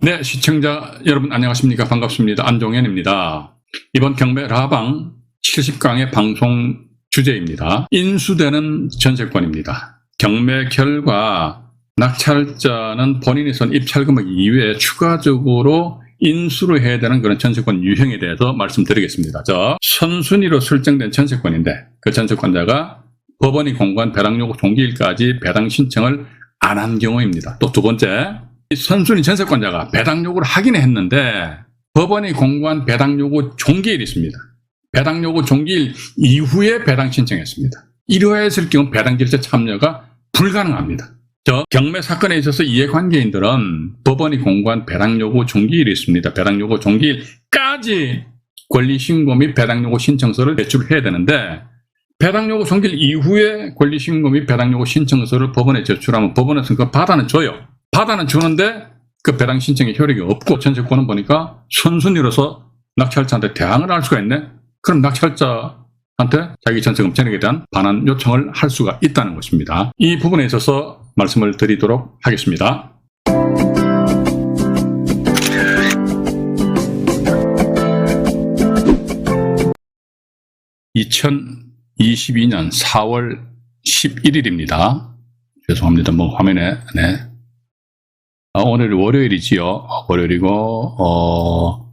네, 시청자 여러분 안녕하십니까? 반갑습니다. 안종현입니다. 이번 경매 라방 70강의 방송 주제입니다. 인수되는 전세권입니다. 경매 결과 낙찰자는 본인이 쓴 입찰금액 이외에 추가적으로 인수를 해야 되는 그런 전세권 유형에 대해서 말씀드리겠습니다. 선순위로 설정된 전세권인데 그 전세권자가 법원이 공고한 배당 요구 종기일까지 배당 신청을 안 한 경우입니다. 또 두 번째, 선순위 전세권자가 배당 요구를 하긴 했는데 법원이 공고한 배당 요구 종기일이 있습니다. 배당 요구 종기일 이후에 배당 신청했습니다. 이러했을 경우 배당 절차 참여가 불가능합니다. 경매 사건에 있어서 이해관계인들은 법원이 공고한 배당 요구 종기일이 있습니다. 배당 요구 종기일까지 권리신고 및 배당 요구 신청서를 제출해야 되는데 배당 요구 종기일 이후에 권리신고 및 배당 요구 신청서를 법원에 제출하면 법원에서 그 받아는 줘요. 받아는 주는데 그 배당 신청의 효력이 없고 전세권은 보니까 선순위로서 낙찰자한테 대항을 할 수가 있네. 그럼 낙찰자한테 자기 전세금 전액에 대한 반환 요청을 할 수가 있다는 것입니다. 이 부분에 있어서 말씀을 드리도록 하겠습니다. (2022년 4월 11일입니다) 죄송합니다. 화면에 오늘 월요일이지요. 월요일이고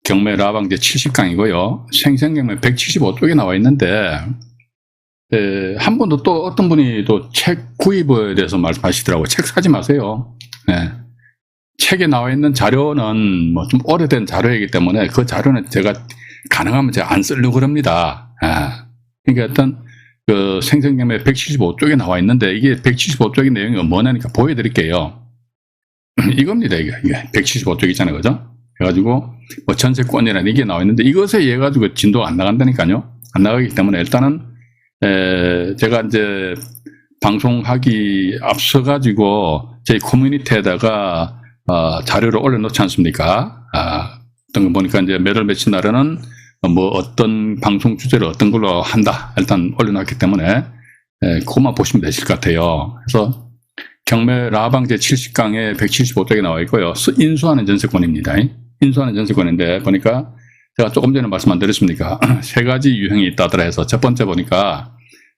경매 라방제 70강이고요. 생생경매 175쪽에 나와 있는데 한 분도 또 어떤 분이 또 책 구입에 대해서 말씀하시더라고요. 책 사지 마세요. 책에 나와 있는 자료는 뭐 좀 오래된 자료이기 때문에 그 자료는 제가 가능하면 제가 안 쓰려고 그럽니다. 그러니까 어떤 그 생생경매 175쪽에 나와 있는데 이게 175쪽의 내용이 뭐냐니까 보여드릴게요. 이겁니다. 이게 175쪽 있잖아요. 그죠? 그래가지고 뭐 전세권이라는 이게 나와 있는데 이것에 의해 가지고 진도가 안 나간다니까요. 안 나가기 때문에 일단은 제가 이제 방송하기 앞서 가지고 제 커뮤니티에다가 자료를 올려놓지 않습니까? 어떤 거 보니까 이제 몇 월 며칠 날에는 뭐 어떤 방송 주제를 어떤 걸로 한다 일단 올려놨기 때문에 그것만 보시면 되실 것 같아요. 그래서 경매 라방 제 70강에 175쪽에 나와 있고요. 인수하는 전세권입니다. 인수하는 전세권인데 보니까 제가 조금 전에 말씀 안 드렸습니까? 세 가지 유형이 있다더라 해서 첫 번째 보니까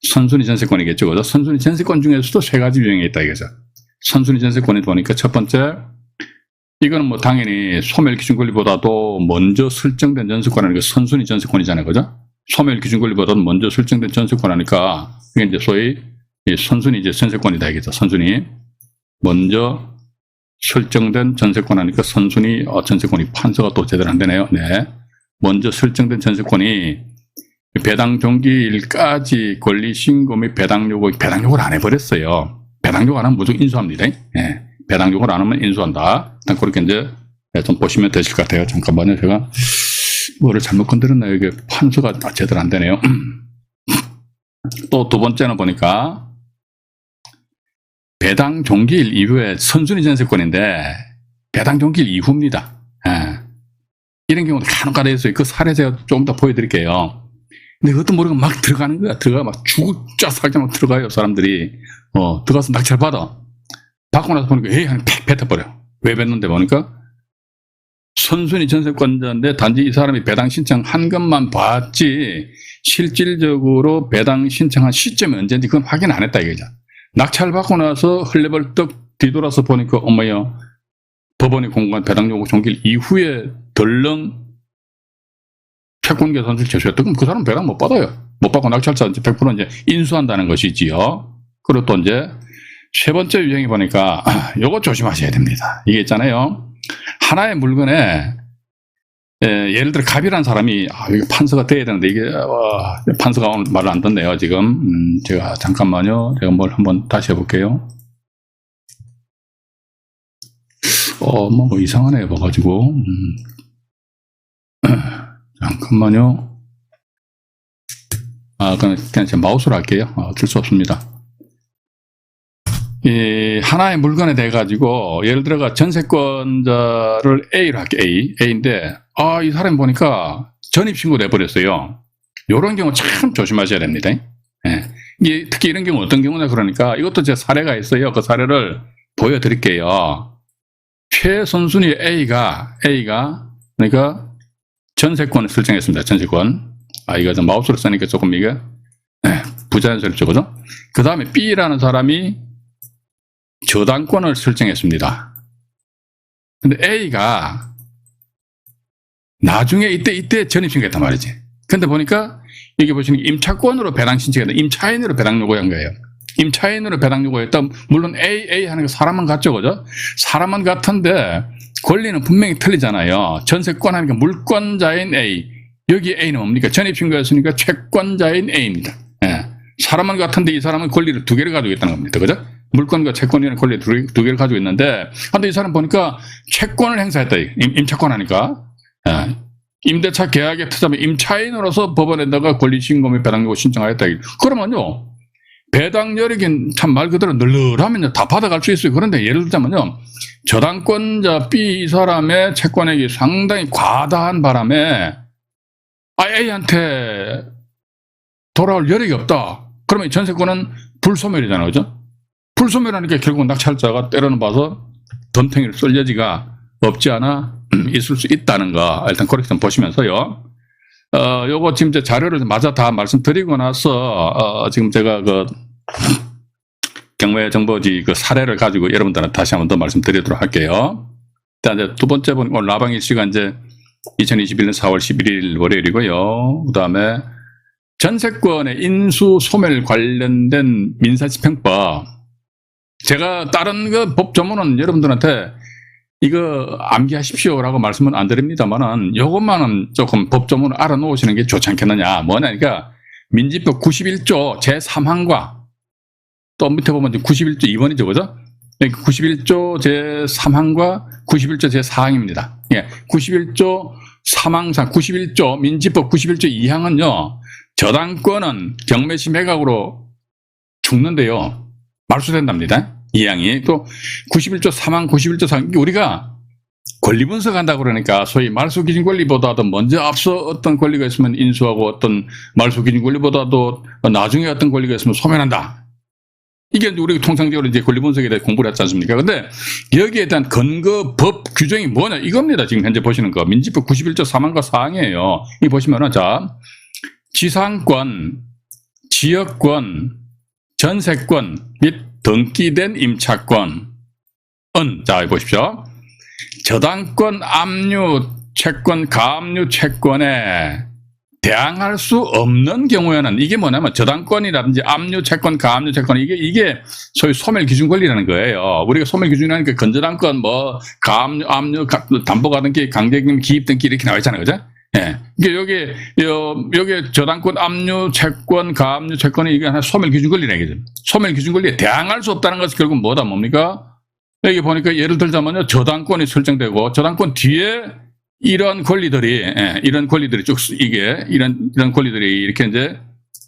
선순위 전세권이겠죠. 그죠? 선순위 전세권 중에서도 세 가지 유형이 있다 이거죠. 선순위 전세권에 보니까 첫 번째, 이거는 뭐 당연히 소멸기준권리보다도 먼저 설정된 전세권이니까 선순위 전세권이잖아요. 그죠? 소멸기준권리보다도 먼저 설정된 전세권이니까 이게 이제 소위 선순위 이제 전세권이다 이거죠. 선순위. 먼저 설정된 전세권 하니까 선순위 전세권이 판서가 또 제대로 안 되네요. 먼저 설정된 전세권이 배당 종기일까지 권리신고 및 배당 요구를 안 해버렸어요. 배당 요구 안 하면 무조건 인수합니다. 배당 요구를 안 하면 인수한다. 일단 그렇게 이제 좀 보시면 되실 것 같아요. 잠깐만요. 제가 뭐를 잘못 건드렸나요? 이게 판서가 제대로 안 되네요. 또 두 번째는 보니까 배당 종기일 이후에 선순위 전세권인데 배당 종기일 이후입니다. 이런 경우도 간혹가다 있어요. 그 사례 제가 조금 더 보여드릴게요. 근데 그것도 모르고 막 들어가는 거야. 막 죽을자 살자 막 들어가요. 사람들이 들어가서 낙찰 받아. 받고 나서 보니까 에이 하면 팩 뱉어버려. 왜 뱉는데 보니까 선순위 전세권자인데 단지 이 사람이 배당 신청한 것만 봤지 실질적으로 배당 신청한 시점이 언제인지 그건 확인 안 했다 이거죠. 낙찰 받고 나서 흘레벌떡 뒤돌아서 보니까 어머야 법원이 공고한 배당 요구 종기일 이후에 덜렁 채권 계산서를 제출했다. 그럼 그 사람은 배당 못 받아요. 못 받고 낙찰자 이제 100% 이제 인수한다는 것이지요. 그리고 또 이제 세 번째 유형이 보니까 요거 조심하셔야 됩니다. 이게 있잖아요. 하나의 물건에 예를 들어 갑이라는 사람이 이게 판서가 돼야 되는데 이게 판서가 오늘 말을 안 듣네요. 지금 제가 잠깐만요. 제가 뭘 한번 다시 해볼게요. 뭐 이상하네 봐가지고 잠깐만요. 그냥 제 마우스로 할게요. 어쩔 수 없습니다. 이 하나의 물건에 대해 가지고 예를 들어가 전세권자를 A로 할게요. A인데 이 사람이 보니까 전입신고 내버렸어요. 이런 경우 참 조심하셔야 됩니다. 특히 이런 경우 어떤 경우냐 그러니까 이것도 제 사례가 있어요. 그 사례를 보여드릴게요. 최선순위 A가 그러니까 전세권을 설정했습니다. 전세권. 이거 좀 마우스로 쓰니까 조금 이게 부자연스럽죠, 그죠? 그 다음에 B라는 사람이 저당권을 설정했습니다. 근데 A가 나중에 이때 전입 신고했단 말이지. 근데 보니까 여기 보시는 임차권으로 배당 신청했다. 임차인으로 배당 요구한 거예요. 임차인으로 배당 요구했다. 물론 A 하는 거 사람만 같죠, 그죠? 사람만 같은데 권리는 분명히 틀리잖아요. 전세권 하니까 물권자인 A. 여기 A는 뭡니까? 전입 신고했으니까 채권자인 A입니다. 예. 사람만 같은데 이 사람은 권리를 두 개를 가지고 있다는 겁니다. 그죠? 물권과 채권이라는 권리 두 개를 가지고 있는데, 근데 이 사람 보니까 채권을 행사했다. 임차권 하니까. 예. 임대차 계약에 투자하면 임차인으로서 법원에다가 권리신고 및 배당 요구 신청하였다. 그러면요, 배당 여력이 참 말 그대로 널널하면요, 다 받아갈 수 있어요. 그런데 예를 들자면요, 저당권자 B 이 사람의 채권액이 상당히 과다한 바람에 A한테 돌아올 여력이 없다. 그러면 전세권은 불소멸이잖아요. 그죠? 불소멸하니까 결국 낙찰자가 때려는 봐서 덤탱이를 쏠 여지가 없지 않아 있을 수 있다는 거 일단 그렇게 좀 보시면서요. 요거 지금 이제 자료를 마저 다 말씀드리고 나서 지금 제가 그 경매정보지 그 사례를 가지고 여러분들한테 다시 한번 더 말씀드리도록 할게요. 일단 이제 두 번째 보니까 오늘 라방 일시가 이제 2021년 4월 11일 월요일이고요. 그 다음에 전세권의 인수 소멸 관련된 민사집행법. 제가 다른 그 법 조문은 여러분들한테 이거 암기하십시오라고 말씀은 안 드립니다만은 요것만은 조금 법 조문을 알아놓으시는 게 좋지 않겠느냐. 뭐냐니까 민지법 91조 제3항과 또 밑에 보면 91조 2번이죠. 그죠? 91조 제3항과 91조 제4항입니다. 예, 91조 3항상 91조 민지법 91조 2항은요. 저당권은 경매시 매각으로 죽는데요. 말소된답니다. 2항이. 또 91조 3항, 91조 4항. 우리가 권리 분석한다고 그러니까 소위 말소 기준 권리보다도 먼저 앞서 어떤 권리가 있으면 인수하고 어떤 말소 기준 권리보다도 나중에 어떤 권리가 있으면 소멸한다. 이게 우리가 통상적으로 이제 권리 분석에 대해 공부를 했지 않습니까? 근데 여기에 대한 근거 법 규정이 뭐냐? 이겁니다. 지금 현재 보시는 거. 민지법 91조 3항과 4항이에요. 이 보시면은 자, 지상권, 지역권, 전세권 및 등기된 임차권은 자 보십시오. 저당권, 압류, 채권, 가압류 채권에 대항할 수 없는 경우에는 이게 뭐냐면 저당권이라든지 압류 채권, 가압류 채권 이게 소위 소멸 기준 권리라는 거예요. 우리가 소멸 기준이라니까 건저당권, 뭐 가압류, 압류, 담보가 등기, 강제금 기입 등기 이렇게 나와 있잖아요, 그죠? 예. 이게 여기 저당권, 압류, 채권, 가압류 채권이 이게 하나 소멸 기준 권리라는 거죠. 소멸 기준 권리에 대항할 수 없다는 것은 결국 뭐다 뭡니까? 여기 보니까 예를 들자면요, 저당권이 설정되고 저당권 뒤에 이런 권리들이 쭉 이런 권리들이 이렇게 이제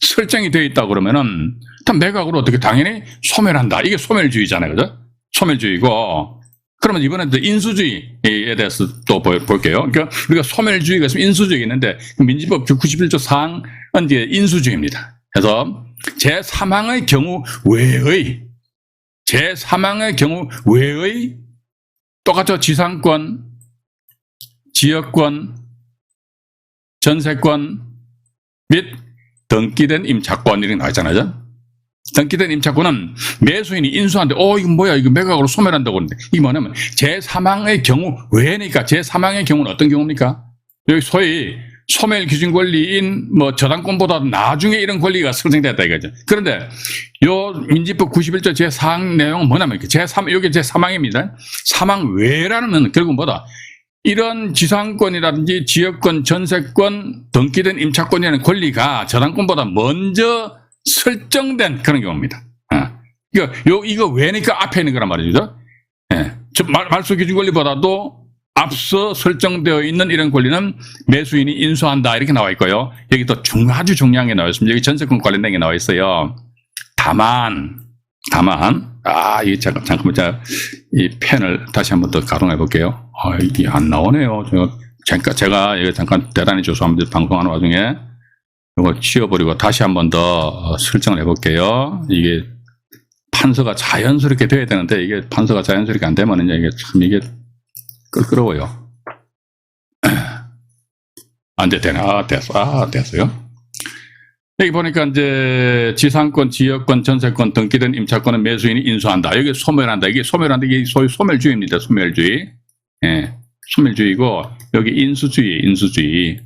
설정이 되어 있다 그러면은 일단 매각으로 어떻게 당연히 소멸한다. 이게 소멸주의잖아요, 그죠? 소멸주의고. 그러면 이번엔 또 인수주의에 대해서 또 볼게요. 그러니까 우리가 소멸주의가 있으면 인수주의가 있는데 민지법 91조 4항은 이제 인수주의입니다. 그래서 제3항의 경우 외의 똑같죠. 지상권, 지역권, 전세권 및 등기된 임차권 이렇게 나와 있잖아요. 등기된 임차권은 매수인이 인수하는데 이거 뭐야, 이거 매각으로 소멸한다고 그러는데 이게 뭐냐면 제3항의 경우 외니까 제3항의 경우는 어떤 경우입니까? 여기 소위 소멸 기준 권리인 뭐 저당권보다 나중에 이런 권리가 설정됐다 이거죠. 그런데 요 민지법 91조 제4항 내용은 뭐냐면 여기 제3항입니다. 3항 외라는 결국 뭐다? 이런 지상권이라든지 지역권, 전세권, 등기된 임차권이라는 권리가 저당권보다 먼저 설정된 그런 경우입니다. 이거 왜니까 앞에 있는 거란 말이죠. 예. 말소 기준 권리보다도 앞서 설정되어 있는 이런 권리는 매수인이 인수한다 이렇게 나와 있고요. 여기 또 아주 중요한 게 나와 있습니다. 여기 전세권 관련된 게 나와 있어요. 다만 잠깐만 제가 이 펜을 다시 한번 더 가동해 볼게요. 이게 안 나오네요. 제가 이거 잠깐 대단히 죄송합니다. 방송하는 와중에 이거 치워버리고 다시 한번 더 설정을 해볼게요. 이게 판서가 자연스럽게 돼야 되는데 이게 판서가 자연스럽게 안 되면 이게 참 이게 껄끄러워요. 안 되네. 됐어요. 여기 보니까 이제 지상권, 지역권, 전세권 등기된 임차권은 매수인이 인수한다. 여기 소멸한다. 이게 소멸한다. 이게 소위 소멸주의입니다. 소멸주의. 예. 소멸주의고, 여기 인수주의.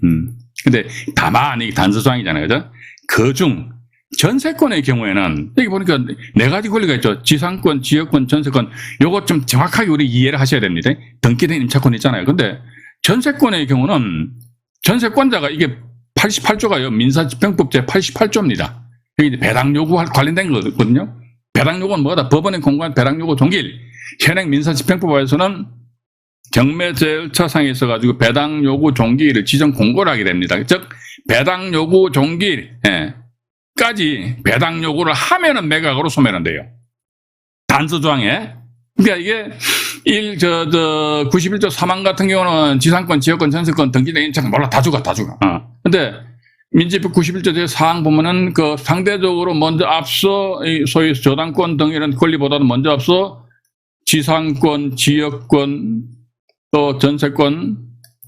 근데 다만, 이게 단서조항이잖아요. 그죠? 그중, 전세권의 경우에는, 여기 보니까 네 가지 권리가 있죠. 지상권, 지역권, 전세권. 요거 좀 정확하게 우리 이해를 하셔야 됩니다. 등기된 임차권 있잖아요. 근데 전세권의 경우는 전세권자가 이게 88조가요. 민사집행법 제88조입니다. 여기 배당 요구 관련된 거거든요. 배당 요구는 뭐다? 법원에 공고한 배당 요구 종길. 현행 민사집행법에서는 경매 절차상에 있어가지고 배당 요구 종기일을 지정 공고를 하게 됩니다. 즉 배당 요구 종기일까지 배당 요구를 하면은 매각으로 소멸한대요. 단서조항에. 그러니까 이게 91조 3항 같은 경우는 지상권, 지역권, 전세권 등기된 임차권 몰라 다 죽어. 근데 민지법 91조 제4항 보면은 그 상대적으로 먼저 앞서 소위 저당권 등 이런 권리보다도 먼저 앞서 지상권, 지역권, 또 전세권,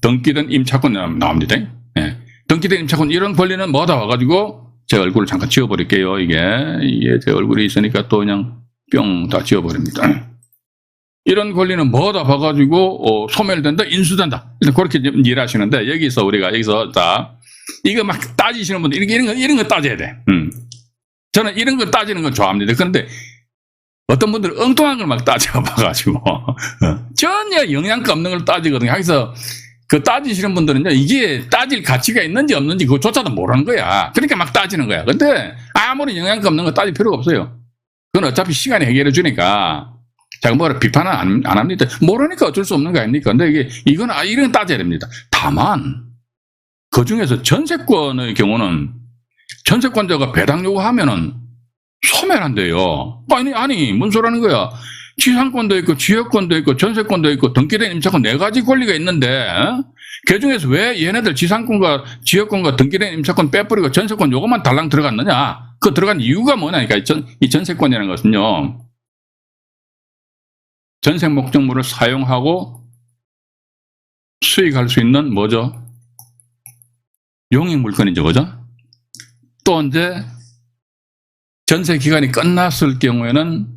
등기된 임차권 나옵니다. 예. 등기된 임차권 이런 권리는 뭐다 와가지고 제 얼굴을 잠깐 지워버릴게요. 이게 제 얼굴이 있으니까 또 그냥 뿅 다 지워버립니다. 이런 권리는 뭐다 봐가지고 소멸된다, 인수된다. 그렇게 이해를 하시는데 여기서 다 이거 막 따지시는 분들 이런 거 따져야 돼. 저는 이런 거 따지는 건 좋아합니다. 그런데 어떤 분들은 엉뚱한 걸 막 따져봐가지고 전혀 영양가 없는 걸 따지거든요. 여기서 그 따지시는 분들은요, 이게 따질 가치가 있는지 없는지 그것조차도 모르는 거야. 그러니까 막 따지는 거야. 근데 아무리 영양가 없는 거 따질 필요가 없어요. 그건 어차피 시간이 해결해 주니까. 제가 뭐라 비판은 안 합니다. 모르니까 어쩔 수 없는 거 아닙니까? 근데 이건 이런 따져야 됩니다. 다만 그 중에서 전세권의 경우는 전세권자가 배당 요구하면은 소멸한대요. 아니 뭔 소리라는 거야? 지상권도 있고 지역권도 있고 전세권도 있고 등기된 임차권 네 가지 권리가 있는데 그 중에서 왜 얘네들 지상권과 지역권과 등기된 임차권 빼버리고 전세권 요것만 달랑 들어갔느냐? 그 들어간 이유가 뭐냐니까 이 전세권이라는 것은요. 전세 목적물을 사용하고 수익할 수 있는 뭐죠? 용익 물건이죠, 그죠? 또 이제 전세 기간이 끝났을 경우에는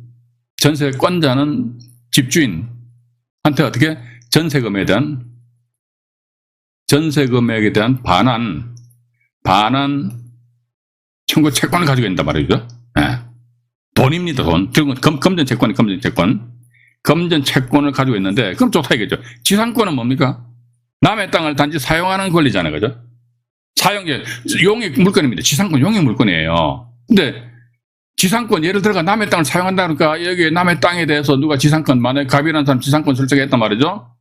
전세권자는 집주인한테 어떻게 전세금에 대한 전세 금액에 대한 반환 청구 채권을 가지고 있단 말이죠. 네. 돈입니다, 돈. 금전 채권. 금전 채권을 가지고 있는데, 그럼 좋다 이거죠. 지상권은 뭡니까? 남의 땅을 단지 사용하는 권리잖아요, 그죠? 용익 물건입니다. 지상권 용익 물건이에요. 근데 지상권, 예를 들어 남의 땅을 사용한다 그러니까 여기 남의 땅에 대해서 누가 지상권, 만약에 갑이라는 사람 지상권 설정했단 말이죠?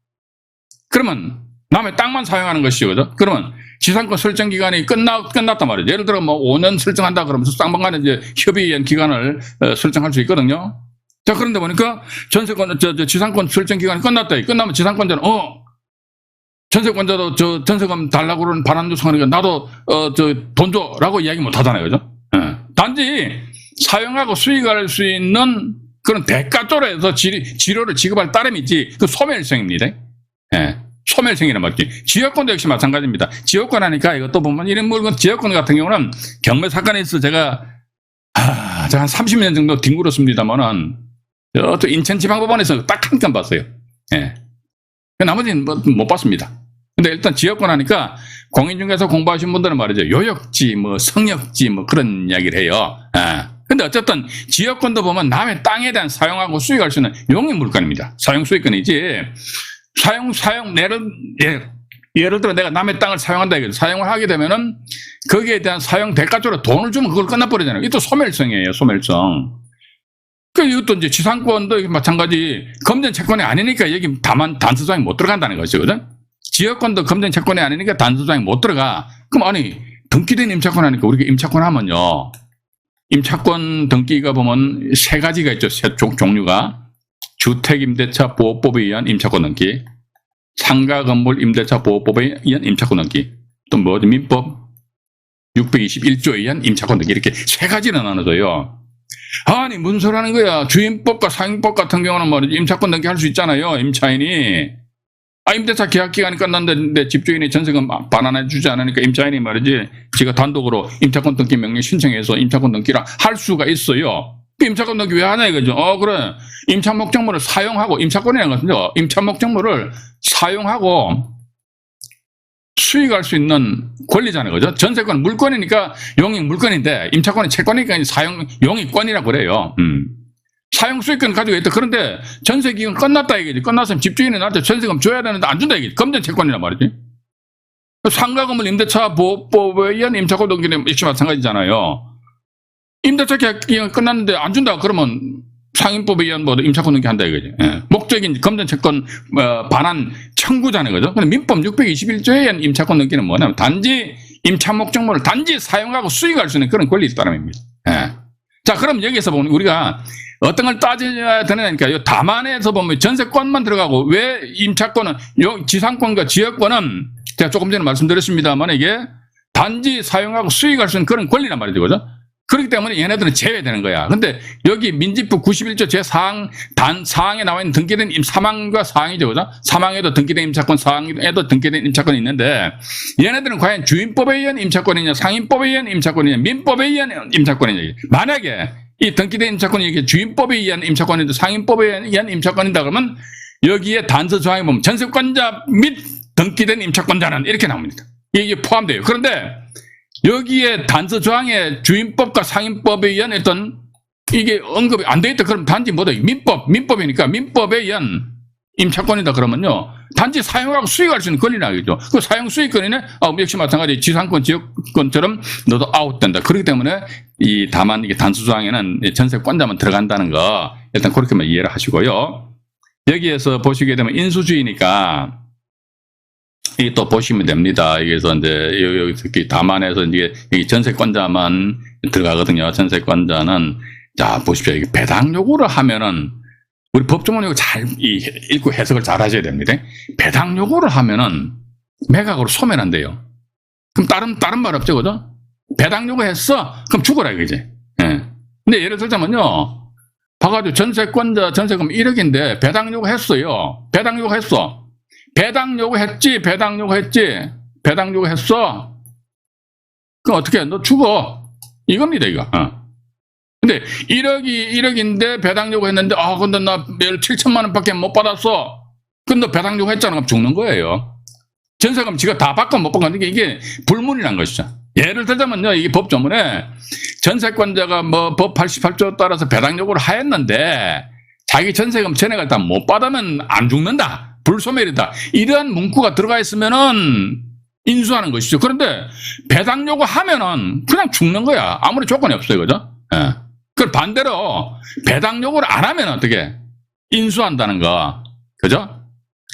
그러면 남의 땅만 사용하는 것이죠, 그죠? 그러면 지상권 설정 기간이 끝났단 말이죠. 예를 들어 뭐 5년 설정한다 그러면 쌍방간에 이제 협의한 기간을 설정할 수 있거든요. 자, 그런데 보니까 지상권 설정 기간이 끝났다. 끝나면 지상권자는, 전세권자도 전세금 달라고 그러는 반환 요청하니까 나도, 돈 줘. 라고 이야기 못 하잖아요. 그죠? 단지 사용하고 수익할 수 있는 그런 대가조로 해서 지료를 지급할 따름이지, 그 소멸성입니다. 소멸성이란 말이지. 지역권도 역시 마찬가지입니다. 지역권 하니까 이것도 보면 이런 물건, 지역권 같은 경우는 경매 사건에 있어서 제가 한 30년 정도 뒹굴었습니다만은, 또 인천지방법원에서 딱 한 건 봤어요. 나머지는 못 봤습니다. 근데 일단 지역권 하니까 공인중개사 공부하신 분들은 말이죠. 요역지, 성역지, 그런 이야기를 해요. 근데 어쨌든 지역권도 보면 남의 땅에 대한 사용하고 수익할 수 있는 용익 물건입니다. 사용 수익권이지. 예를 들어 내가 남의 땅을 사용한다 이거죠. 사용을 하게 되면은 거기에 대한 사용 대가적으로 돈을 주면 그걸 끝나버리잖아요. 이것도 소멸성이에요, 소멸성. 이것도 이제 지상권도 마찬가지 금전 채권이 아니니까 여기 다만 단서조항이 못 들어간다는 거죠. 그죠? 지역권도 금전 채권이 아니니까 단서조항이 못 들어가. 그럼 등기된 임차권 하니까 우리가 임차권 하면요. 임차권 등기가 보면 세 가지가 있죠. 세 종류가. 주택임대차 보호법에 의한 임차권 등기, 상가건물 임대차 보호법에 의한 임차권 등기, 또 뭐죠? 민법 621조에 의한 임차권 등기 이렇게 세 가지는 나눠져요. 아니 무슨 소리 하는 거야. 주임법과 상임법 같은 경우는 말이죠. 임차권 등기 할 수 있잖아요. 임차인이. 임대차 계약 기간이 끝났는데 집주인이 전세금 반환해 주지 않으니까 임차인이 말이지 지가 단독으로 임차권 등기 명령 신청해서 임차권 등기를 할 수가 있어요. 임차권 등기 왜 하냐 이거죠. 그래. 임차 목적물을 사용하고 임차권이라는 것은요. 임차 목적물을 사용하고 수익할 수 있는 권리잖아요. 그죠? 전세권은 물권이니까 용익 물권인데 임차권은 채권이니까 사용 용익권이라고 그래요. 사용 수익권 가지고 있다. 그런데 전세 기간 끝났다 이거지. 끝났으면 집주인이 나한테 전세금 줘야 되는데 안 준다 이거지. 검전 채권이란 말이지. 상가금을 임대차 보호법에 의한 임차권 등기는 역시 마찬가지잖아요. 임대차 계약 기간 끝났는데 안 준다 그러면 상임법에 의한 뭐 임차권 등기 한다 이거지. 예. 목적인 검전 채권 반환 청구자는 거죠. 근데 민법 621조에 의한 임차권 등기는 뭐냐면 단지 임차 목적물을 단지 사용하고 수익할 수 있는 그런 권리 따름입니다. 예. 자, 그럼 여기서 보면 우리가 어떤 걸 따져야 되느냐니까 요 다만에서 보면 전세권만 들어가고 왜 임차권은 지상권과 지역권은 제가 조금 전에 말씀드렸습니다만 이게 단지 사용하고 수익할 수 있는 그런 권리란 말이죠. 그죠? 그렇기 때문에 얘네들은 제외되는 거야. 근데 여기 민지법 91조 제4항 사항에 나와 있는 등기된 사망과 사항이죠. 그죠? 사망에도 등기된 임차권, 사항에도 등기된 임차권이 있는데 얘네들은 과연 주임법에 의한 임차권이냐, 상임법에 의한 임차권이냐, 민법에 의한 임차권이냐. 만약에 이 등기된 임차권이 이게 주임법에 의한 임차권인데 상임법에 의한 임차권이다 그러면 여기에 단서 조항에 보면 전세권자 및 등기된 임차권자는 이렇게 나옵니다. 이게 포함돼요. 그런데 여기에 단서 조항에 주임법과 상임법에 의한 어떤 이게 언급이 안 돼 있다. 그럼 단지 뭐다? 민법이니까 민법에 의한 임차권이다 그러면요. 단지 사용하고 수익할 수 있는 권리라겠죠. 그 사용 수익권이네? 역시 마찬가지 지상권, 지역권처럼 너도 아웃된다. 그렇기 때문에 다만 이게 단서 조항에는 전세권자만 들어간다는 거 일단 그렇게만 이해를 하시고요. 여기에서 보시게 되면 인수주의니까 이 또 보시면 됩니다. 여기서 이제 여기 특히 다만에서 이제 여기 전세권자만 들어가거든요. 전세권자는 자 보십시오. 이게 배당 요구를 하면은 우리 법조문 이거 잘 읽고 해석을 잘 하셔야 됩니다. 배당 요구를 하면은 매각으로 소멸한대요. 그럼 다른 말 없죠, 그죠? 배당 요구했어? 그럼 죽어라 이거지. 예. 근데 예를 들자면요, 봐가지고 전세권자 전세금 1억인데 배당 요구했어요. 배당 요구했어. 배당 요구했지, 배당 요구했지, 배당 요구했어. 그럼 어떻게 해? 너 죽어. 이겁니다, 이거. 근데 1억인데 배당 요구했는데, 근데 나 매일 7천만 원밖에 못 받았어. 근데 너 배당 요구했잖아. 그럼 죽는 거예요. 전세금 지가 다 받고 못 받고 이게 불문이란 것이죠. 예를 들자면요, 이게 법조문에 전세권자가 뭐 법 88조 따라서 배당 요구를 하였는데, 자기 전세금 전액을 다 못 받으면 안 죽는다. 불소멸이다. 이러한 문구가 들어가 있으면은 인수하는 것이죠. 그런데 배당 요구하면은 그냥 죽는 거야. 아무리 조건이 없어요. 그죠? 예. 그걸 반대로 배당 요구를 안 하면 어떻게? 인수한다는 거. 그죠?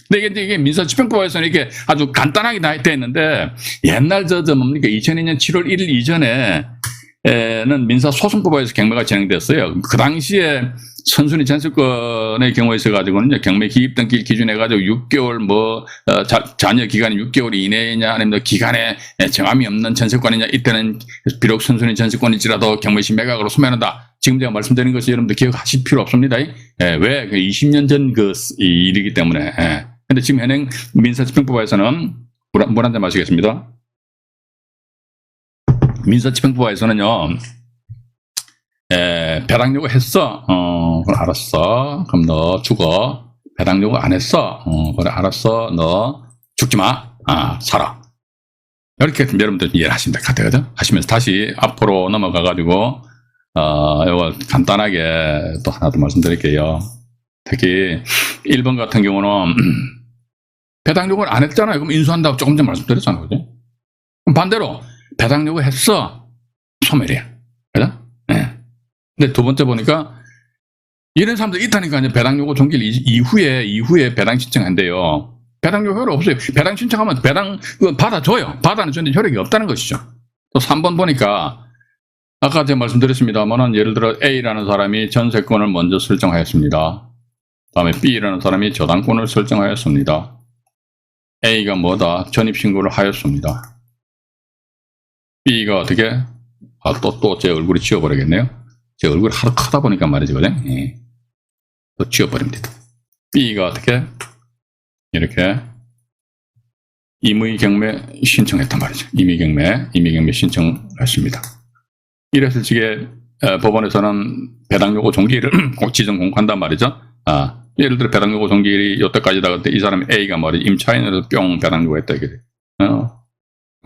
근데 이게 민사집행법에서는 이게 아주 간단하게 돼 있는데 옛날 뭡니까? 2002년 7월 1일 이전에는 민사소송법에서 경매가 진행됐어요. 그 당시에 선순위 전세권의 경우에 있어가지고는 이제 경매 기입 등기 기준해가지고 6개월 자녀 기간이 6개월 이내냐 아니면 기간에 정함이 없는 전세권이냐 이때는 비록 선순위 전세권일지라도 경매시 매각으로 소멸한다. 지금 제가 말씀드린 것이 여러분들 기억하실 필요 없습니다. 왜? 20년 전 일이기 때문에. 근데 지금 현행 민사집행법에서는 물 한 잔 마시겠습니다. 민사집행법에서는요. 배당 요구 했어. 그래 알았어. 그럼 너 죽어. 배당 요구 안 했어. 그래 알았어. 너 죽지 마. 살아. 이렇게 여러분들 이해를 하시면 될 것 같아요. 하시면서 다시 앞으로 넘어가가지고 이거 간단하게 또 하나 더 말씀드릴게요. 특히 1번 같은 경우는 배당 요구를 안 했잖아요. 그럼 인수한다고 조금 전에 말씀드렸잖아요. 그죠? 그럼 반대로 배당 요구 했어. 소멸이야. 그죠? 네. 근데 두 번째 보니까 이런 사람들 있다니까 이제 배당 요구 종결 이후에 배당 신청한대요. 배당 요구 효력 없어요. 배당 신청하면 배당 받아줘요. 받아는 주는데 효력이 없다는 것이죠. 또 3번 보니까 아까 제가 말씀드렸습니다만은 예를 들어 A라는 사람이 전세권을 먼저 설정하였습니다. 다음에 B라는 사람이 저당권을 설정하였습니다. A가 뭐다? 전입신고를 하였습니다. B가 어떻게? 또 제 얼굴이 지워버리겠네요. 제 얼굴이 하도 크다 보니까 말이죠. 또 지워버립니다. B가 어떻게? 이렇게 임의 경매 신청했단 말이죠. 임의 경매 신청했습니다. 이랬을 적에 법원에서는 배당 요구 종기일을 지정 공고한단 말이죠. 예를 들어 배당 요구 종기일이 요때까지다. 그때 이 사람이 A가 말이지 임차인으로 뿅 배당 요구했다 이게.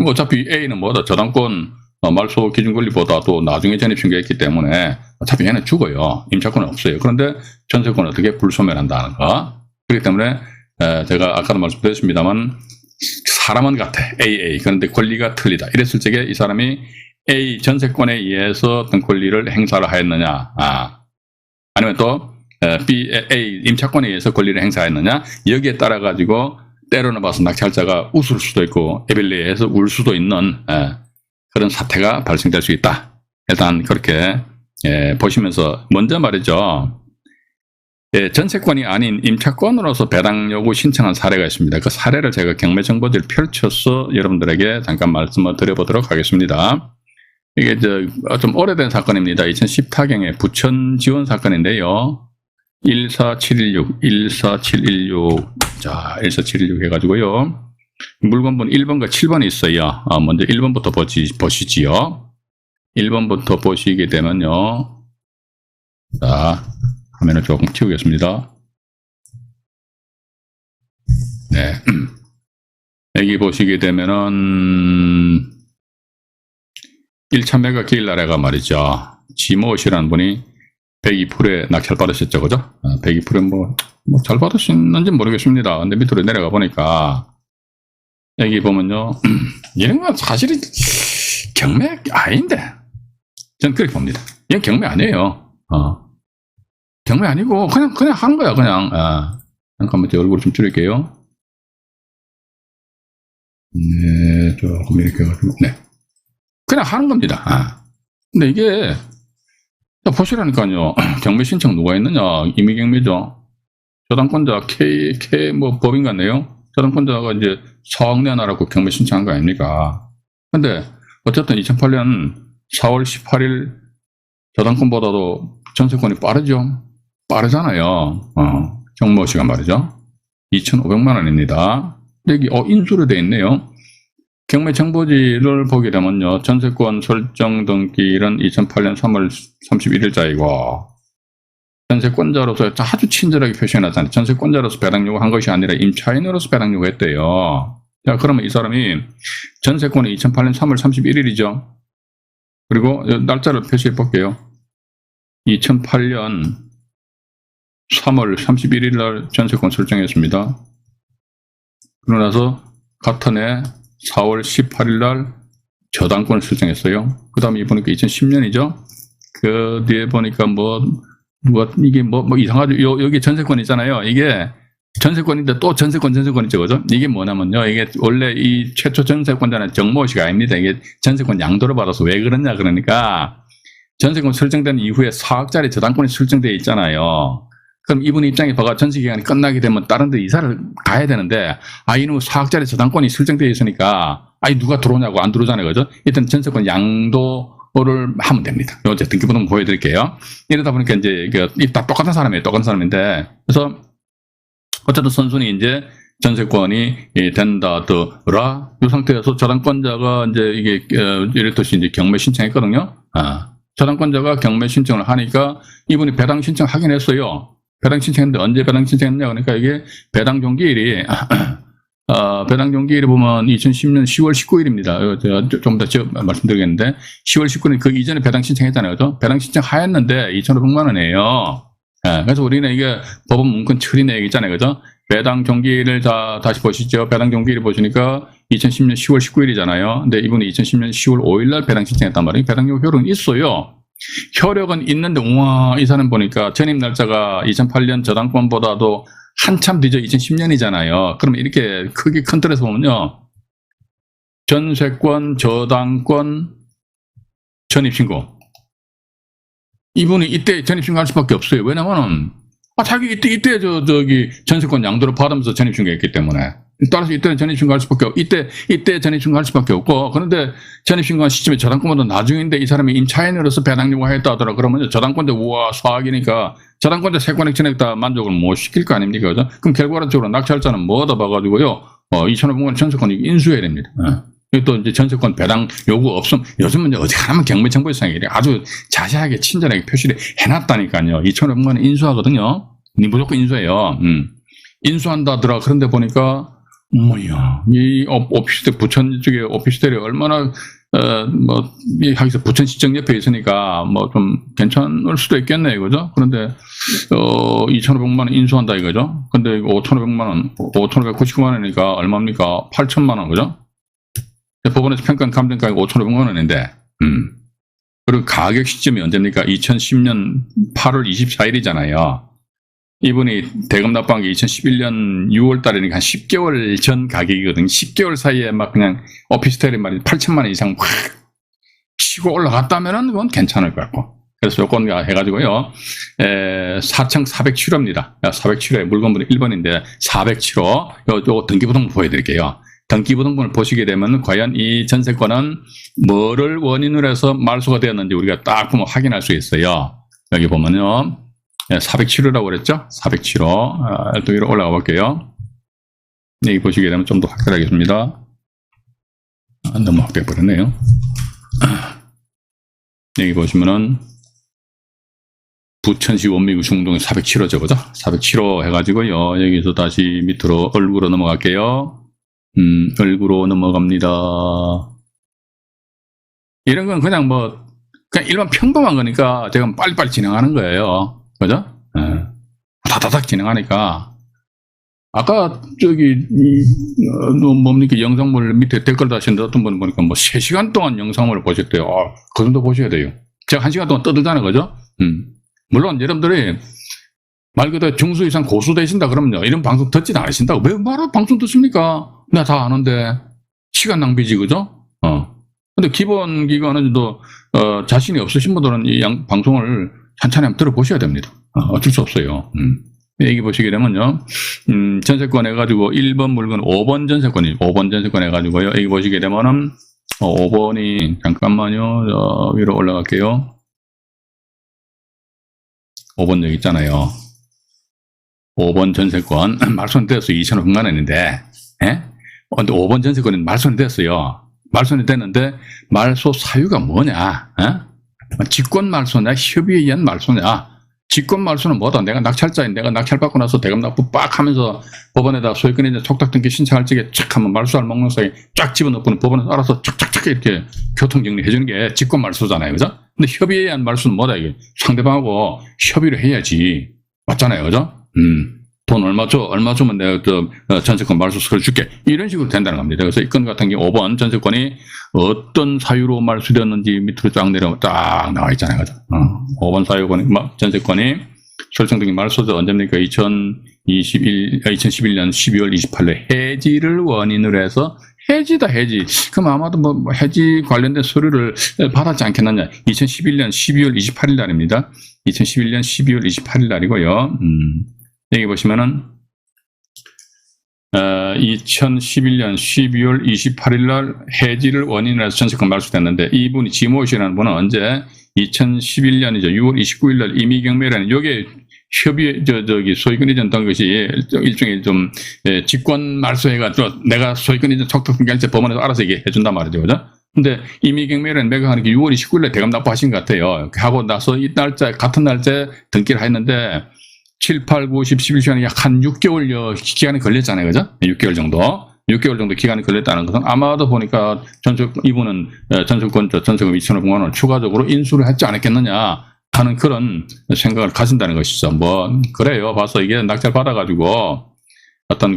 어차피 A는 뭐다 저당권 말소 기준 권리보다도 나중에 전입 신고했기 때문에 어차피 얘는 죽어요. 임차권은 없어요. 그런데 전세권은 어떻게 불소멸한다는 거. 그렇기 때문에 제가 아까도 말씀드렸습니다만 사람은 같아. AA. 그런데 권리가 틀리다. 이랬을 적에 이 사람이 A 전세권에 의해서 어떤 권리를 행사를 하였느냐. 아니면 또 B, A 임차권에 의해서 권리를 행사했느냐. 여기에 따라 가지고 때로는 봐서 낙찰자가 웃을 수도 있고 에빌리에서 울 수도 있는 그런 사태가 발생될 수 있다. 일단 그렇게 보시면서 먼저 말이죠. 전세권이 아닌 임차권으로서 배당 요구 신청한 사례가 있습니다. 그 사례를 제가 경매정보지를 펼쳐서 여러분들에게 잠깐 말씀을 드려보도록 하겠습니다. 이게 좀 오래된 사건입니다. 2010타경의 부천 지원 사건인데요. 14716 자, 14716 해가지고요. 물건번 1번과 7번이 있어요. 먼저 1번부터 보시지요. 1번부터 보시게 되면요. 자, 화면을 조금 키우겠습니다. 네. 여기 보시게 되면은 1,000매가 길날에가 말이죠. 지모씨라는 분이 102%에 낙찰받으셨죠, 그죠? 102%에 뭐 잘 받으셨는지 모르겠습니다. 근데 밑으로 내려가 보니까 여기 보면요. 이런 건 사실은 경매 아닌데. 전 그렇게 봅니다. 이건 경매 아니에요. 경매 아니고 그냥 하는 거야, 그냥. 잠깐만 제 얼굴 좀 줄일게요. 네, 조금 이렇게 해가지고. 네. 그냥 하는 겁니다. 근데 이게 보시라니까요. 경매 신청 누가 했느냐? 임의경매죠. 저당권자 K 뭐 법인 같네요. 저당권자가 이제 4억 내놔라고 경매 신청한 거 아닙니까? 근데 어쨌든 2008년 4월 18일 저당권보다도 전세권이 빠르죠. 빠르잖아요. 정모 씨가 말이죠. 2,500만 원입니다. 여기 인수로 되어 있네요. 경매 정보지를 보게 되면요. 전세권 설정 등기일은 2008년 3월 31일자이고 전세권자로서 아주 친절하게 표시해놨잖아요. 전세권자로서 배당 요구한 것이 아니라 임차인으로서 배당 요구했대요. 자, 그러면 이 사람이 전세권이 2008년 3월 31일이죠. 그리고 날짜를 표시해 볼게요. 2008년 3월 31일 날 전세권 설정했습니다. 그러고 나서 같은 해 4월 18일 날 저당권을 설정했어요. 그 다음에 보니까 2010년이죠. 그 뒤에 보니까 이게 이상하죠. 여기 전세권 있잖아요. 이게 전세권인데 또 전세권이죠. 그죠? 이게 뭐냐면요. 이게 원래 이 최초 전세권자는 정모 씨가 아닙니다. 이게 전세권 양도를 받아서 왜 그러냐. 그러니까 전세권 설정된 이후에 4억짜리 저당권이 설정되어 있잖아요. 그럼 이분 입장에 봐가 전세기간이 끝나게 되면 다른 데 이사를 가야 되는데, 이놈 4억짜리 저당권이 설정되어 있으니까, 누가 들어오냐고 안 들어오잖아요. 그죠? 일단 전세권 양도를 하면 됩니다. 요 등기부등 보여드릴게요. 이러다 보니까 이제, 다 똑같은 사람이에요. 똑같은 사람인데. 그래서, 어쨌든 선순위 이제 전세권이 된다더라. 이 상태에서 저당권자가 이제 이게, 이랬듯이 이제 경매 신청했거든요. 저당권자가 경매 신청을 하니까 이분이 배당 신청하긴 했어요. 배당 신청했는데 언제 배당 신청했냐? 그러니까 이게 배당 종기일이 배당 종기일이 보면 2010년 10월 19일입니다. 제가 좀 더 말씀드리겠는데 10월 19일 그 이전에 배당 신청했잖아요. 그죠? 배당 신청하였는데 2,500만 원이에요. 그래서 우리는 이게 법원 문건 처리 내역 있잖아요. 그죠? 배당 종기일을 다시 보시죠. 배당 종기일 보시니까 2010년 10월 19일이잖아요. 근데 이분이 2010년 10월 5일 날 배당 신청했단 말이에요. 배당 요구 효력은 있어요. 효력은 있는데 이 사람 보니까 전입 날짜가 2008년 저당권보다도 한참 뒤져 2010년이잖아요. 그럼 이렇게 크게 큰 틀에서 보면요. 전세권, 저당권, 전입신고. 이분이 이때 전입신고할 수밖에 없어요. 왜냐면은 자기 이때 저기 전세권 양도를 받으면서 전입신고했기 때문에. 따라서 이때는 전입신고할 수밖에 없고, 이때 전입신고할 수밖에 없고, 그런데 전입신고한 시점에 저당권보다 나중인데 이 사람이 임차인으로서 배당 요구했다 하더라. 그러면 저당권자 우와 수학이니까 저당권자 세권액 전액 다 만족을 못 시킬 거 아닙니까? 그죠? 그럼 결과적으로 낙찰자는 뭐다 봐가지고요. 2,500만 원 전세권 인수해야 됩니다. 또 이제 전세권 배당 요구 없음. 요즘은 이제 어디 가면 경매정보상에 아주 자세하게 친절하게 표시를 해놨다니까요. 2,500만 원 인수하거든요. 무조건 인수해요. 인수한다더라. 그런데 보니까 뭐야, 이 오피스텔 부천 쪽에 오피스텔이 얼마나 하기서 부천 시청 옆에 있으니까 뭐 좀 괜찮을 수도 있겠네, 그죠? 그런데 2,500만 원 인수한다 이거죠? 근데 5,500만 원, 5,599만 원이니까 얼마입니까? 8,000만 원, 그죠? 법원에서 평가한 감정가가 5,500만 원인데, 그리고 가격 시점이 언제입니까? 2010년 8월 24일이잖아요. 이분이 대금 납부한 게 2011년 6월 달이니까 한 10개월 전 가격이거든요. 10개월 사이에 막 그냥 오피스텔이 말이 8,000만 원 이상 확 치고 올라갔다면은 그건 괜찮을 것 같고. 그래서 요건 해가지고요. 4,407호입니다. 407호에 물건번호 1번인데 407호. 요 등기부등본 보여드릴게요. 등기부등본을 보시게 되면 과연 이 전세권은 뭐를 원인으로 해서 말소가 되었는지 우리가 딱 보면 확인할 수 있어요. 여기 보면요. 407호라고 그랬죠? 407호. 또 위로 올라가 볼게요. 여기 보시게 되면 좀 더 확대하겠습니다. 너무 확대해버렸네요. 여기 보시면은 부천시 원미구 중동에 407호죠, 그죠? 407호 해가지고요. 여기서 다시 밑으로 얼굴로 넘어갈게요. 얼굴로 넘어갑니다. 이런 건 그냥 그냥 일반 평범한 거니까 제가 빨리빨리 진행하는 거예요. 그죠? 다다닥 진행하니까. 아까 뭡니까? 영상물 밑에 댓글 다시는데 어떤 분이 보니까 3시간 동안 영상물을 보셨대요. 그 정도 보셔야 돼요. 제가 1시간 동안 떠들잖아요. 그죠? 물론 여러분들이 말 그대로 중수 이상 고수 되신다 그러면요. 이런 방송 듣진 않으신다고. 왜 말로 방송 듣습니까? 내가 다 아는데. 시간 낭비지, 그죠? 근데 기본 기간은 자신이 없으신 분들은 이 방송을 천천히 한번 들어보셔야 됩니다. 어쩔 수 없어요. 여기 보시게 되면요. 전세권 해가지고 1번 물건 5번 전세권이 5번 전세권 해가지고요. 여기 보시게 되면은 5번이 잠깐만요. 위로 올라갈게요. 5번 여기 있잖아요. 5번 전세권 말소는 되었어요. 2,500만 원인데 근데 5번 전세권은 말소는 됐어요. 말소는 됐는데 말소 사유가 뭐냐? 직권 말소냐? 협의에 의한 말소냐? 직권 말소는 뭐다? 내가 낙찰자인 내가 낙찰받고 나서 대금 납부 빡 하면서 법원에다 소유권이자 촉탁 등기 신청할 적에 쫙 하면 말소할 목록상에 쫙 집어넣고 법원에서 알아서 쫙쫙쫙 이렇게 교통 정리해 주는 게 직권 말소잖아요. 그죠? 근데 협의에 의한 말소는 뭐다? 이게 상대방하고 협의를 해야지. 맞잖아요. 그죠? 돈 얼마 줘? 얼마 주면 내가 전세권 말소서를 줄게. 이런 식으로 된다는 겁니다. 그래서 이 건 같은 경우 5번 전세권이 어떤 사유로 말소되었는지 밑으로 쫙 내려오면 딱 나와 있잖아요. 그죠? 5번 사유권이, 전세권이 설정 등기 말소자 언제입니까? 2011년 12월 28일 해지를 원인으로 해서 해지다, 해지. 그럼 아마도 해지 관련된 서류를 받았지 않겠느냐. 2011년 12월 28일 날입니다. 2011년 12월 28일 날이고요. 여기 보시면은 2011년 12월 28일 날 해지를 원인으로 해서 전세권 말소됐는데 이분이 지모 씨라는 분은 언제 2011년이죠. 6월 29일 날 임의경매라는 요게 협의 소유권 이전 된 것이 일종의 좀 직권 말소해가지고 내가 소유권 이전 촉탁 등기할 때 법원에서 알아서 얘기해 준단 말이죠. 그죠? 근데 임의경매라는 매각하는 게 6월 29일 날 대금 납부하신 것 같아요. 하고 나서 이 날짜 같은 날짜에 등기를 했는데 7, 8, 9, 10, 11시간이 약 한 6개월 기간이 걸렸잖아요. 그죠? 6개월 정도. 6개월 정도 기간이 걸렸다는 것은 아마도 보니까 이분은 전세권 2,500만 원을 추가적으로 인수를 했지 않았겠느냐 하는 그런 생각을 가진다는 것이죠. 그래요. 봐서 이게 낙찰 받아가지고 어떤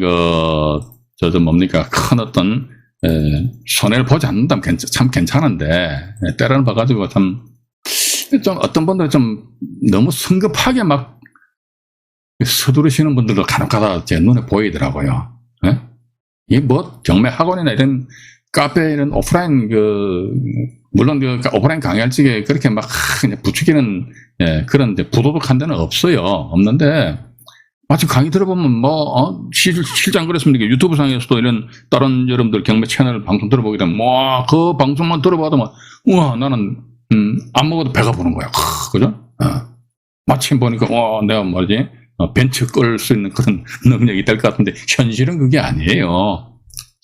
뭡니까? 큰 어떤, 손해를 보지 않는다면 참 괜찮은데, 때려는 봐가지고 좀 어떤 분들은 좀 너무 성급하게 막 서두르시는 분들도 간혹가다 제 눈에 보이더라고요. 이게 경매 학원이나 이런 카페 이런 오프라인 물론 오프라인 강의할 적에 그렇게 막 그냥 부추기는 그런 부도덕한 데는 없는데 마침 강의 들어보면 실장 그랬습니다. 유튜브 상에서도 이런 다른 여러분들 경매 채널 방송 들어보게 되면 그 방송만 들어봐도 우와 나는 안 먹어도 배가 부른 거야. 그죠? 마침 보니까 내가 벤츠 끌 수 있는 그런 능력이 될 것 같은데 현실은 그게 아니에요.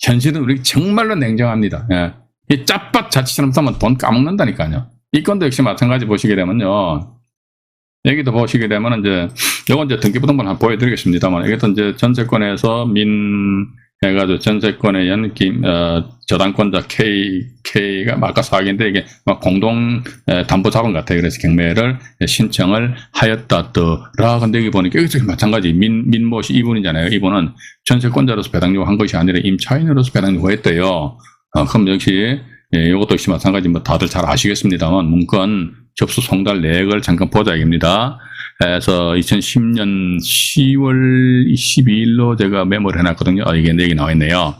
현실은 우리 정말로 냉정합니다. 예. 이 짭밭 자칫처럼 쓰면 돈 까먹는다니까요. 이 건도 역시 마찬가지 보시게 되면요. 여기도 보시게 되면 이제 요건 이제 등기부등본 한번 보여드리겠습니다만 이것도 이제 전세권에서 해가지고 전세권의 연기 저당권자 K가 아까 사기인데 이게 공동 담보 자본 같아요. 그래서 경매를 신청을 하였다더라. 근데 여기 보니까 여기서 마찬가지 민모 씨 이분이잖아요. 이분은 전세권자로서 배당 요구한 것이 아니라 임차인으로서 배당 요구했대요. 그럼 역시 이것도 역시 마찬가지 뭐 다들 잘 아시겠습니다만 문건 접수 송달 내역을 잠깐 보자 이겁니다. 그래서 2010년 10월 12일로 제가 메모를 해놨거든요. 이게 내역이 나와 있네요.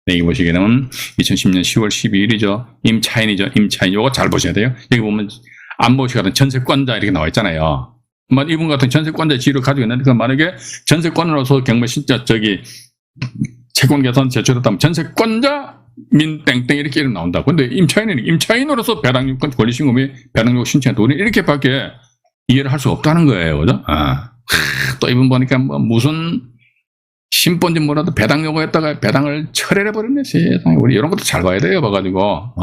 여기 보시게 되면 2010년 10월 12일이죠. 임차인이죠. 임차인. 요거 잘 보셔야 돼요. 여기 보면 안보시 같은 전세권자 이렇게 나와 있잖아요. 이분 같은 전세권자 지위를 가지고 있는데, 만약에 전세권으로서 경매 신청 채권 개선 제출했다면 전세권자 민 땡땡 이렇게 이름 나온다. 근데 임차인으로서 배당요건 권리신고및 배당요구 신청했다. 우리는 이렇게밖에 이해를 할 수 없다는 거예요. 그죠? 또 이분 보니까 무슨 심본지 몰라도 배당 요구했다가 배당을 철회해버렸네. 세상에. 우리 이런 것도 잘 봐야 돼요. 봐가지고.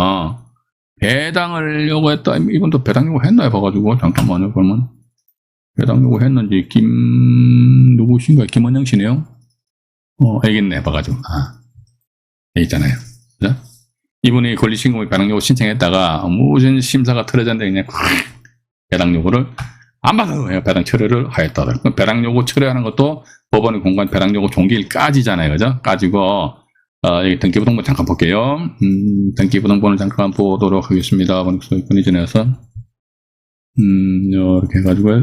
배당을 요구했다. 이분도 배당 요구했나요? 봐가지고. 잠깐만요. 그러면. 배당 요구했는지, 누구신가요? 김원영 씨네요? 알겠네. 봐가지고. 여기 있잖아요. 그죠? 이분이 권리신고 배당 요구 신청했다가 무슨 심사가 틀어졌는데 그냥 배당 요구를 안 받아요. 배당 철회를 하였다. 배당 요구 철회하는 것도 법원의 공간 배당 요구 종기일까지잖아요. 그죠? 까지고, 여기 등기부등본 잠깐 볼게요. 등기부등본을 잠깐 보도록 하겠습니다. 소유권이 전해서. 이렇게 해가지고,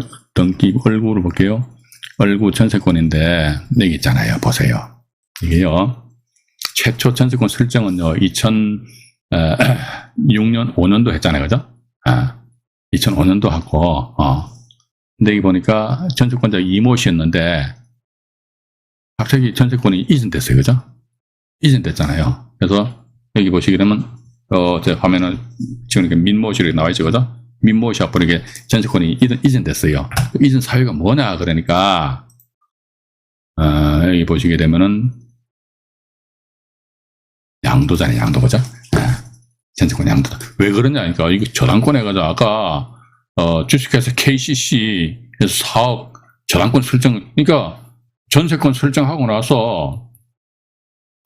얼구를 볼게요. 얼구 전세권인데, 여기 있잖아요. 보세요. 이게요. 최초 전세권 설정은요, 2006년, 5년도 했잖아요. 그죠? 2005년도 하고, 근데 여기 보니까 전세권자 이모 씨였는데, 갑자기 전세권이 이전됐어요. 그죠? 이전됐잖아요. 그래서 여기 보시게 되면, 제 화면은 지금 이렇게 민모 씨 이렇게 나와 있죠. 그죠? 민모 씨 앞으로 이렇게 전세권이 이전됐어요. 이전 사유가 뭐냐? 그러니까, 여기 보시게 되면은, 양도잖아요. 양도. 그죠? 전세권 양도다. 왜 그러냐니까, 이거 저당권 해가지고, 아까, 주식회사 KCC에서 사업 저당권 설정, 그러니까 전세권 설정하고 나서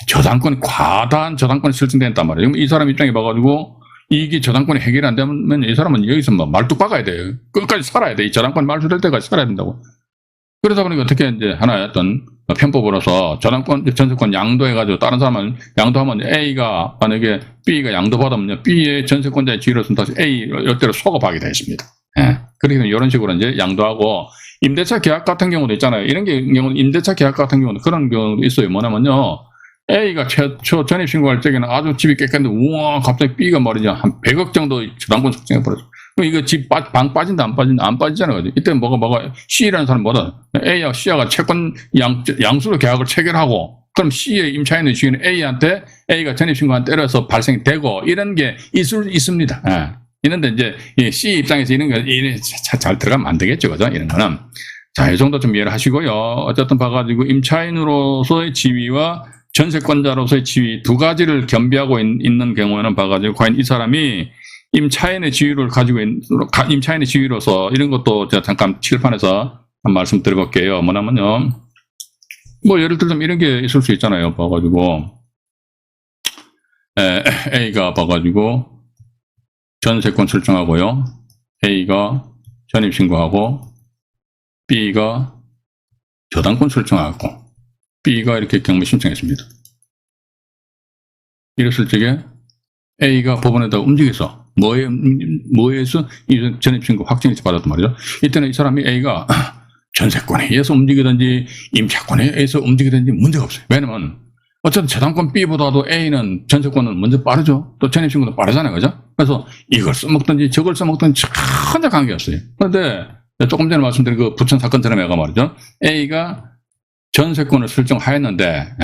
저당권이 과다한 저당권이 설정된단 말이에요. 이 사람 입장에 봐가지고 이게 저당권이 해결이 안 되면 이 사람은 여기서 말뚝 박아야 돼요. 끝까지 살아야 돼. 이 저당권 말소될 때까지 살아야 된다고. 그러다 보니까 어떻게 이제 하나의 어떤 편법으로서 전세권 양도해가지고 다른 사람은 양도하면 A가 만약에 B가 양도받으면 B의 전세권자의 지위로서는 다시 A 이대로 소급하게 되어 있습니다. 그렇게 되면 이런 식으로 이제 양도하고 임대차 계약 같은 경우도 있잖아요. 이런 경우는 임대차 계약 같은 경우는 그런 경우도 있어요. 뭐냐면요. A가 최초 전입신고할 적에는 아주 집이 깨끗한데 우와 갑자기 B가 말이죠. 한 100억 정도 저당권 설정해버렸어. 그럼 이거 집 방 빠진다 안 빠진다 안 빠지잖아요. 이때 뭐가 C라는 사람은 뭐다? A와 C가 채권 양수로 계약을 체결하고 그럼 C의 임차인의 주인은 A한테 A가 전입신고한 때려서 발생이 되고 이런 게 있습니다. 있는데 이제 C 입장에서 이런 거 잘 들어가면 안 되겠죠. 그죠? 이런 거는. 자, 이 정도 좀 이해를 하시고요. 어쨌든 봐가지고 임차인으로서의 지위와 전세권자로서의 지위 두 가지를 겸비하고 있는 경우에는 봐가지고 과연 이 사람이 임차인의 지위를 가지고 임차인의 지위로서 이런 것도 제가 잠깐 칠판에서 한 말씀 드려볼게요. 뭐냐면요. 뭐 예를 들면 이런 게 있을 수 있잖아요. 봐가지고 A가 봐가지고 전세권 설정하고요. A가 전입신고하고 B가 저당권 설정하고 B가 이렇게 경매 신청했습니다. 이랬을 적에 A가 법원에다 움직여서 뭐에서 이 전입신고 확정일치 받았단 말이죠. 이때는 이 사람이 A가 전세권에 의해서 움직이든지 임차권에 의해서 움직이든지 문제가 없어요. 왜냐면 어쨌든 저당권 B보다도 A는 전세권은 먼저 빠르죠. 또 전입신고도 빠르잖아요. 그죠? 그래서 이걸 써먹든지 저걸 써먹든지 전혀 관계없어요. 그런데 조금 전에 말씀드린 그 부천 사건처럼 해가 말이죠. A가 전세권을 설정하였는데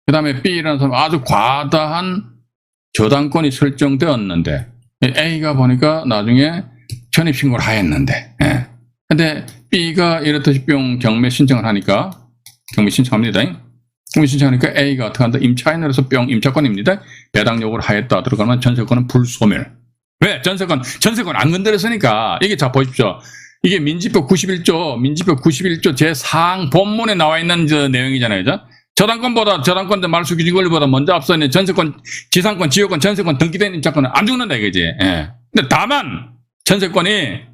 그 다음에 B라는 사람은 아주 과다한 저당권이 설정되었는데 A가 보니까 나중에 전입신고를 하였는데 근데 B가 이렇듯이 뿅 경매 신청을 하니까 경매 신청합니다. 신청하니까 A가 어떻게 한다? 임차인으로서 임차권입니다. 배당 요구를 하였다. 들어가면 전세권은 불소멸. 왜? 전세권 안 건드렸으니까. 이게 자 보십시오. 이게 민지법 91조 제4항 본문에 나와 있는 내용이잖아요. 저당권자 말소 기준 권리보다 먼저 앞서 있는 전세권, 지상권, 지역권, 전세권 등기된 임차권은 안 죽는다 이거지. 예. 근데 다만 전세권이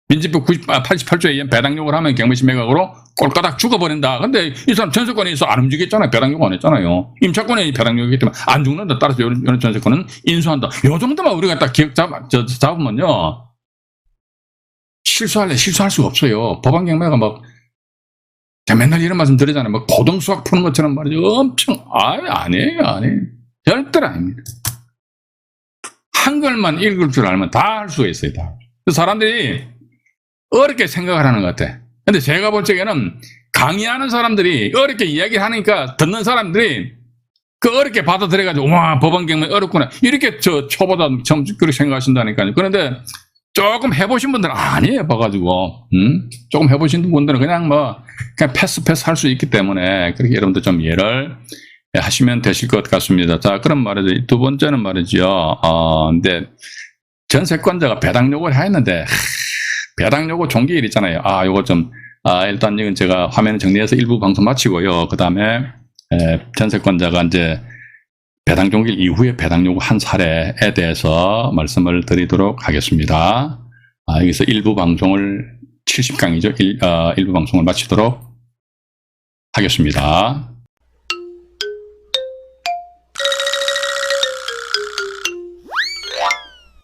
민지법 88조에 의한 배당 요구를 하면 경매시 매각으로 꼴까닥 죽어버린다. 근데 이 사람 전세권에 있어 안 움직였잖아요. 배당 요구 안 했잖아요. 임차권에 배당 요구이기 때문에 안 죽는다. 따라서 이런 전세권은 인수한다. 요 정도만 우리가 딱 기억 잡으면요. 실수할 수가 없어요. 법안 경매가 막 제가 맨날 이런 말씀 드리잖아요. 막 고등수학 푸는 것처럼 말이죠. 엄청 아니에요. 절대로 아닙니다. 한글만 읽을 줄 알면 다 할 수가 있어요. 다. 사람들이 어렵게 생각을 하는 것 같아. 근데 제가 볼 적에는 강의하는 사람들이 어렵게 이야기하니까 듣는 사람들이 그 어렵게 받아들여가지고 와 법안 경매 어렵구나 이렇게 초보자 처음 그렇게 생각하신다니까요. 그런데 조금 해보신 분들은 아니에요. 봐가지고 조금 해보신 분들은 그냥 패스 할 수 있기 때문에 그렇게 여러분들 좀 이해를 하시면 되실 것 같습니다. 자, 그럼 말이죠. 두 번째는 말이죠. 근데 전세권자가 배당 요구를 했는데 배당 요구 종기일 있잖아요. 요거 좀 일단 이건 제가 화면을 정리해서 일부 방송 마치고요. 그 다음에 전세권자가 이제 배당 종기일 이후에 배당 요구 한 사례에 대해서 말씀을 드리도록 하겠습니다. 여기서 일부 방송을 70강이죠. 일부 방송을 마치도록 하겠습니다.